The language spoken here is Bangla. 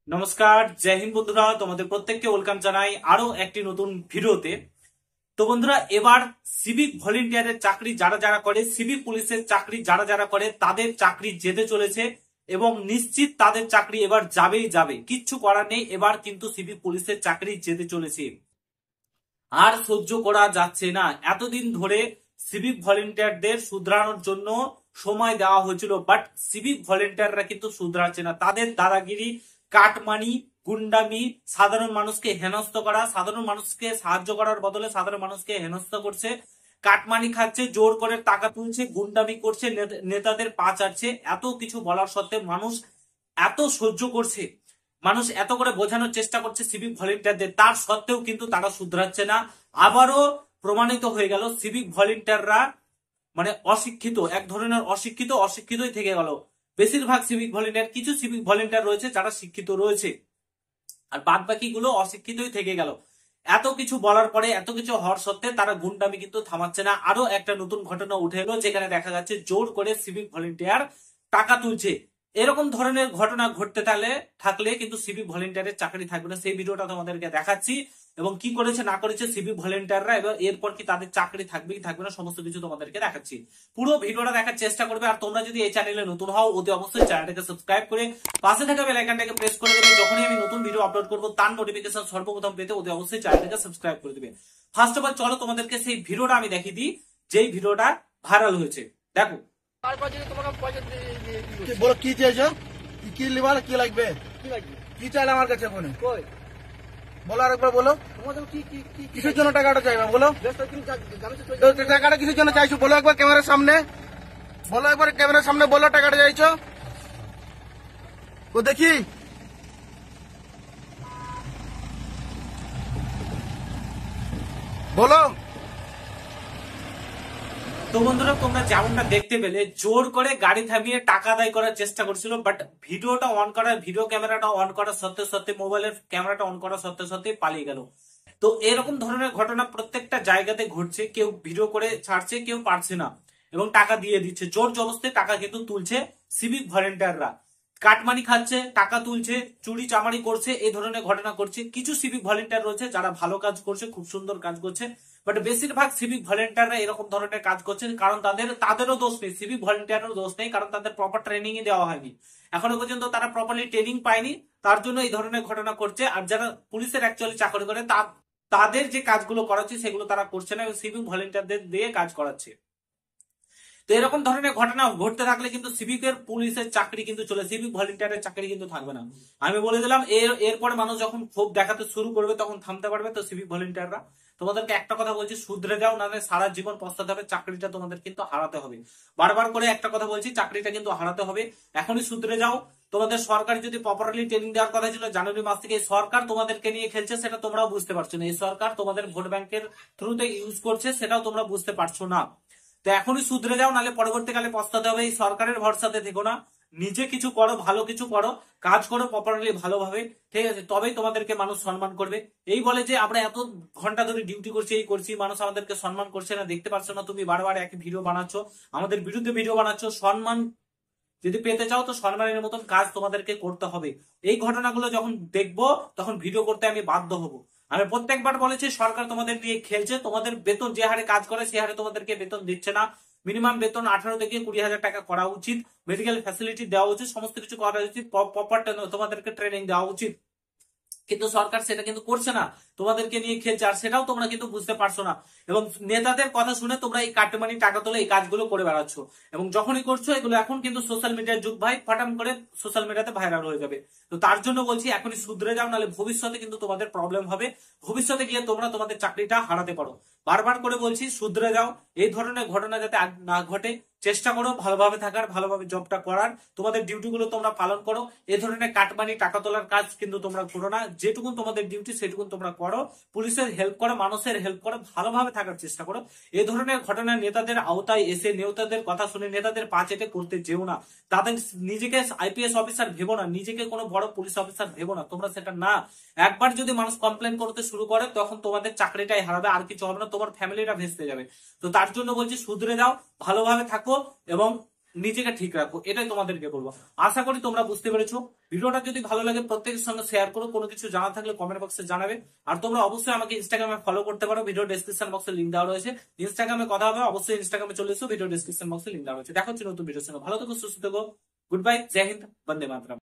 নমস্কার, জয় হিন্দ বন্ধুরা। তোমাদের প্রত্যেককে ওয়েলকাম জানাই আরো একটি নতুন ভিডিওতে। তো বন্ধুরা, এবার সিভিক ভলেন্টিয়ারের চাকরি যারা যারা করে, সিভিক পুলিশের চাকরি যারা যারা করে, তাদের চাকরি যেতে চলেছে এবং নিশ্চিত তাদের চাকরি এবার যাবেই যাবে, কিচ্ছু করার নেই। এবার কিন্তু সিভিক পুলিশের চাকরি যেতে চলেছে। আর সহ্য করা যাচ্ছে না। এতদিন ধরে সিভিক ভলেন্টিয়ারদের শুধরানোর জন্য সময় দেওয়া হয়েছিল, বাট সিভিক ভলেন্টিয়াররা কিন্তু শুধরাচ্ছে না। তাদের দাদাগিরি, কাটমানি, গুন্ডামি, সাধারণ মানুষকে হেনস্থ করা, সাধারণ মানুষকে সাহায্য করার বদলে সাধারণ মানুষকে হেনস্থ করছে, কাটমানি খাচ্ছে, জোর করে টাকা তুলছে, গুন্ডামি করছে, নেতাদের পা চাটছে। এত কিছু বলার সত্ত্বেও মানুষ এত সহ্য করছে, মানুষ এত করে বোঝানোর চেষ্টা করছে সিভিক ভলেন্টিয়ারদের, তার সত্ত্বেও কিন্তু তারা শুধরাচ্ছে না। আবারও প্রমাণিত হয়ে গেল সিভিক ভলেন্টিয়াররা মানে অশিক্ষিত, এক ধরনের অশিক্ষিতই থেকে গেল। বেশিরভাগ সিভিক ভলেন্টিয়ার, কিছু সিভিক ভলেন্টিয়ার রয়েছে যারা শিক্ষিত রয়েছে, আর বাদ বাকি গুলো অশিক্ষিতই থেকে গেল। এত কিছু বলার পরে, এত কিছু হওয়ার সত্ত্বে তারা গুন্ডামি কিন্তু থামাচ্ছে না। আরো একটা নতুন ঘটনা উঠে এলো, যেখানে দেখা যাচ্ছে জোর করে সিভিক ভলেন্টিয়ার টাকা তুলছে। এরকম ধরনের ঘটনা ঘটতে থাকলে কিন্তু সিভিক ভলেন্টিয়ারের চাকরি থাকবে না। সেই ভিডিওটা তোমাদেরকে দেখাচ্ছি এবং কি করেছে না করেছে সিভিক ভলেন্টিয়াররা, এবং এরপর কি তাদের চাকরি থাকবে কি থাকবে না, সমস্ত কিছু তোমাদেরকে দেখাচ্ছি। পুরো ভিডিওটা দেখার চেষ্টা করবে। আর তোমরা যদি এই চ্যানেলে নতুন হও, অতি অবশ্যই চ্যানেলটাকে সাবস্ক্রাইব করে পাশে থাকা বেল আইকনটাকে প্রেস করে দেবে। যখনই আমি নতুন ভিডিও আপলোড করবো তার নোটিফিকেশন সর্বপ্রথম পেতে অতি অবশ্যই চ্যানেলটাকে সাবস্ক্রাইব করে দেবে। ফার্স্ট অফ অল চলো তোমাদেরকে সেই ভিডিওটা আমি দেখিয়ে দিই, যেই ভিডিওটা ভাইরাল হয়েছে। দেখো, বলো কি চাইছো, কি লিবার, কি লাগবে, কি চাইলে আমার কাছে ফোনে বলো, আরেকবার বলো। কিসের জন্য টাকাটা চাইবে বলো, টাকাটা কিসের জন্য চাইছো বলো একবার ক্যামেরার সামনে, বলো একবার ক্যামেরার সামনে বলো টাকাটা চাইছো। ও দেখি বলো। তো বন্ধুরা, তোমরা যেমনটা দেখতে পেলে, জোর করে গাড়ি থামিয়ে টাকা আদায় করার চেষ্টা করছিল, বাট ভিডিওটা অন করা, ভিডিও ক্যামেরাটা অন করা সত্ত্বে সত্ত্বে, মোবাইলের ক্যামেরাটা অন করা সত্ত্বে সত্ত্বে পালিয়ে গেল। তো এরকম ধরনের ঘটনা প্রত্যেকটা জায়গাতে ঘটছে। কেউ ভিডিও করে ছাড়ছে, কেউ পারছে না, এবং টাকা দিয়ে দিচ্ছে। জোর জবরদস্তি টাকা কিন্তু তুলছে সিভিক ভলেন্টিয়াররা, কাটমানি খাচ্ছে, টাকা তুলছে, চুরি চামারি করছে, এই ধরনের ঘটনা করছে। কিছু সিভিক ভলেন্টিয়ার রয়েছে যারা ভালো কাজ করছে, খুব সুন্দর কাজ করছে, বাট বেশিরভাগ সিভিক ভলেন্টিয়াররা এরকম ধরনের কাজ করছেন। কারণ তাদেরও দোষ নেই, সিভিক ভলেন্টিয়ারেরও দোষ নেই, কারণ তাদের প্রপার ট্রেনিং দেওয়া হয়নি। এখনো পর্যন্ত তারা প্রপারলি ট্রেনিং পায়নি, তার জন্য এই ধরনের ঘটনা করছে। আর যারা পুলিশের অ্যাকচুয়ালি চাকরি করে, তাদের যে কাজগুলো করাচ্ছে সেগুলো তারা করছে না, এবং সিভিক ভলেন্টিয়ারদের দিয়ে কাজ করাচ্ছে। তো এরকম ধরনের ঘটনা ঘটতে থাকলে কিন্তু সিভিকের পুলিশের চাকরি কিন্তু চলে, সিভিক ভলেন্টিয়ারের চাকরি কিন্তু থাকবে না। আমি বলে দিলাম, এরপরে মানুষ যখন ক্ষোভ দেখাতে শুরু করবে তখন থামতে পারবে তো সিভিক ভলেন্টিয়াররা। তোমাদেরকে একটা কথা বলছি, শুধরে যাও, নাহলে সারা জীবন পস্তাতে হবে। চাকরিটা তোমাদের কিন্তু হারাতে হবে। বারবার করে একটা কথা বলছি, চাকরিটা কিন্তু হারাতে হবে। এখনই শুধরে যাও। তোমাদের সরকার যদি প্রপারলি ট্রেনিং দেওয়ার কথা ছিল জানুয়ারি মাস থেকে, এই সরকার তোমাদেরকে নিয়ে খেলছে সেটা তোমরাও বুঝতে পারছো না। এই সরকার তোমাদের ভোট ব্যাংকের থ্রুতে ইউজ করছে, সেটাও তোমরা বুঝতে পারছো না। তো এখনই শুধরে যাও, নাহলে পরবর্তীকালে পস্তাতে হবে। এই সরকারের ভরসাতে থেকো না, নিজে কিছু করো, ভালো কিছু করো, কাজ করো প্রপারলি ভালোভাবে, ঠিক আছে? তবেই তোমাদেরকে মানুষ সম্মান করবে। এই বলে যে আমরা এত ঘন্টা ধরে ডিউটি করছি, এই করছি, মানুষ আমাদেরকে সম্মান করছে না, দেখতে পারছো না? তুমি বারবার একই ভিডিও বানাচ্ছ, আমাদের বিরুদ্ধে ভিডিও বানাচ্ছ। সম্মান যদি পেতে চাও তো সম্মানের মতন কাজ তোমাদেরকে করতে হবে। এই ঘটনাগুলো যখন দেখবো তখন ভিডিও করতে আমি বাধ্য হব। আমি প্রত্যেকবার বলেছি, সরকার তোমাদের নিয়ে খেলছে। তোমাদের বেতন যে হারে কাজ করে সে হারে তোমাদেরকে বেতন দিচ্ছে না। মিনিমাম বেতন 18 থেকে 20,000 টাকা করা উচিত, মেডিকেল ফ্যাসিলিটি দেওয়া উচিত, সমস্ত কিছু করা উচিত, প্রপার তোমাদেরকে ট্রেনিং দেওয়া উচিত। কিন্তু সরকার সেটা কিন্তু করছে না, তোমাদেরকে নিয়ে খেলছে, আর সেটাও তোমরা কিন্তু বুঝতে পারছো না। এবং নেতাদের কথা শুনে তোমরা এই কাটমানি টাকা তোলে এই কাজগুলো করে বেড়াচ্ছ, এবং যখনই করছো এগুলো এখন কিন্তু সোশ্যাল মিডিয়ার যুগ ভাই, ফটাম করে সোশ্যাল মিডিয়াতে ভাইরাল হয়ে যাবে। তো তার জন্য বলছি এখনই শুধরে যাও, নাহলে ভবিষ্যতে কিন্তু তোমাদের প্রবলেম হবে। ভবিষ্যতে গিয়ে তোমরা তোমাদের চাকরিটা হারাতে পারো। বারবার করে বলছি, শুধরে যাও। এই ধরনের ঘটনা যাতে না ঘটে চেষ্টা করো ভালোভাবে থাকার, ভালোভাবে জবটা করার, তোমাদের ডিউটি গুলো তোমরা পালন করো। এই ধরনের কাটমানি টাকা তোলার কাজ কিন্তু তোমরা করো না। যেটুকু তোমাদের ডিউটি সেটুকু তোমরা করো, পুলিশের হেল্প করো, মানুষের হেল্প করো, ভালোভাবে থাকার চেষ্টা করো। এই ধরনের ঘটনা নেতাদের আওতায় এসে নেতাদের কথা শুনে নেতাদের পা চেটে করতে যেও না। তাদের নিজেকে আইপিএস অফিসার ভেবো না, নিজেকে কোনো বড় পুলিশ অফিসার ভেবো না, তোমরা সেটা না। একবার যদি মানুষ কমপ্লেন করতে শুরু করে তখন তোমাদের চাকরিটাই হারাবে, আর কিছু হবে না, তোমার ফ্যামিলিটা ভেস্তে যাবে। তো তার জন্য বলছি, শুধরে যাও, ভালোভাবে থাকো, এবং নিজেকে ঠিক রাখবো, এটাই তোমাদেরকে বলবো। আশা করি তোমরা বুঝতে পেরেছো। ভিডিওটা যদি ভালো লাগে প্রত্যেকের সঙ্গে শেয়ার করো, কোনো কিছু জানা থাকলে কমেন্ট বক্সে জানাবে। আর তোমরা অবশ্যই আমাকে ইনস্টাগ্রামে ফলো করতে পারো, ভিডিও ডেসক্রিপশন বক্সে লিঙ্ক দেওয়া রয়েছে। ইনস্টাগ্রামে কথা হবে, অবশ্যই ইনস্টাগ্রামে চলে এসো, ভিডিও ডেসক্রিপশন বক্সে লিঙ্ক দেওয়া রয়েছে। দেখা হচ্ছে নতুন ভিডিওর সঙ্গে, ভালো থেকো, সুস্থ থেকো, গুড বাই, জয় হিন্দ, বন্দে মাতরম।